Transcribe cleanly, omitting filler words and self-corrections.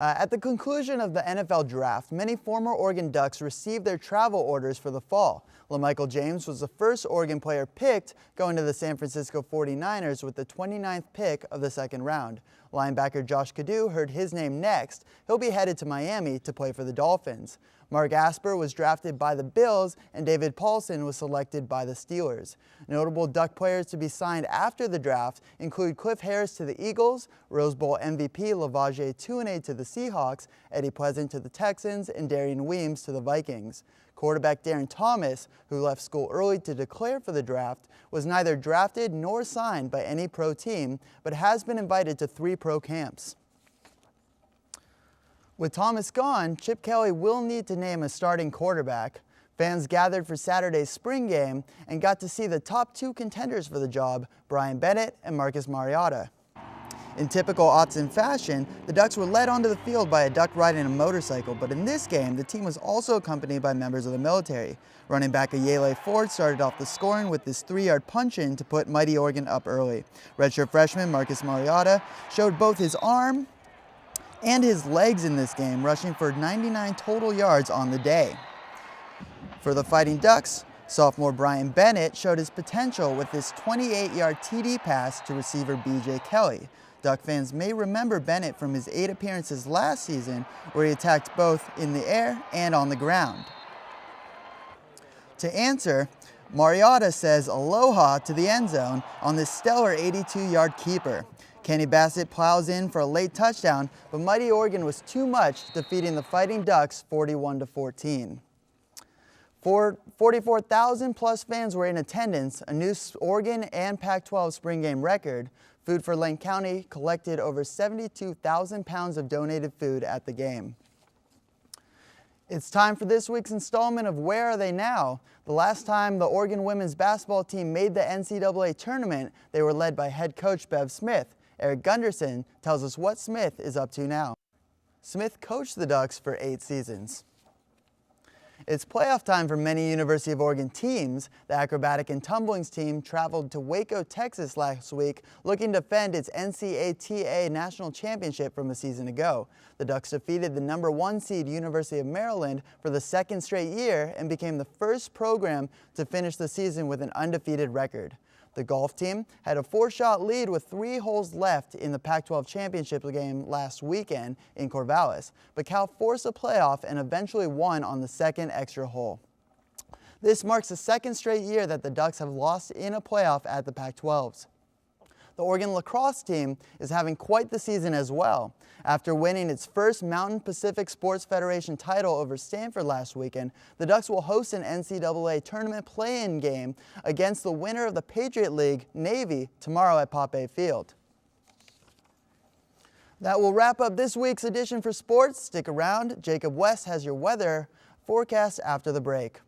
At the conclusion of the NFL draft, many former Oregon Ducks received their travel orders for the fall. LaMichael James was the first Oregon player picked, going to the San Francisco 49ers with the 29th pick of the second round. Linebacker Josh Cadeau heard his name next. He'll be headed to Miami to play for the Dolphins. Mark Asper was drafted by the Bills, and David Paulson was selected by the Steelers. Notable Duck players to be signed after the draft include Cliff Harris to the Eagles, Rose Bowl MVP Lavaje Tuine to the Seahawks, Eddie Pleasant to the Texans, and Darian Weems to the Vikings. Quarterback Darren Thomas, who left school early to declare for the draft, was neither drafted nor signed by any pro team, but has been invited to 3 pro camps. With Thomas gone, Chip Kelly will need to name a starting quarterback. Fans gathered for Saturday's spring game and got to see the top 2 contenders for the job, Brian Bennett and Marcus Mariota. In typical Autzen fashion, the Ducks were led onto the field by a Duck riding a motorcycle, but in this game, the team was also accompanied by members of the military. Running back Ayele Ford started off the scoring with this 3-yard punch-in to put Mighty Oregon up early. Redshirt freshman Marcus Mariota showed both his arm and his legs in this game, rushing for 99 total yards on the day. For the Fighting Ducks, sophomore Brian Bennett showed his potential with this 28-yard TD pass to receiver BJ Kelly. Duck fans may remember Bennett from his 8 appearances last season, where he attacked both in the air and on the ground. To answer, Mariota says aloha to the end zone on this stellar 82-yard keeper. Kenny Bassett plows in for a late touchdown, but Mighty Oregon was too much, defeating the Fighting Ducks 41-14. 44,000 plus fans were in attendance, a new Oregon and Pac-12 spring game record. Food for Lane County collected over 72,000 pounds of donated food at the game. It's time for this week's installment of Where Are They Now? The last time the Oregon women's basketball team made the NCAA tournament, they were led by head coach Bev Smith. Eric Gunderson tells us what Smith is up to now. Smith coached the Ducks for 8 seasons. It's playoff time for many University of Oregon teams. The acrobatic and tumblings team traveled to Waco, Texas last week, looking to defend its NCAA national championship from a season ago. The Ducks defeated the number 1 seed University of Maryland for the 2nd straight year and became the first program to finish the season with an undefeated record. The golf team had a 4-shot lead with 3 holes left in the Pac-12 championship game last weekend in Corvallis, but Cal forced a playoff and eventually won on the 2nd extra hole. This marks the 2nd straight year that the Ducks have lost in a playoff at the Pac-12s. The Oregon lacrosse team is having quite the season as well. After winning its first Mountain Pacific Sports Federation title over Stanford last weekend, the Ducks will host an NCAA tournament play-in game against the winner of the Patriot League, Navy, tomorrow at Poppe Field. That will wrap up this week's edition for sports. Stick around. Jacob West has your weather forecast after the break.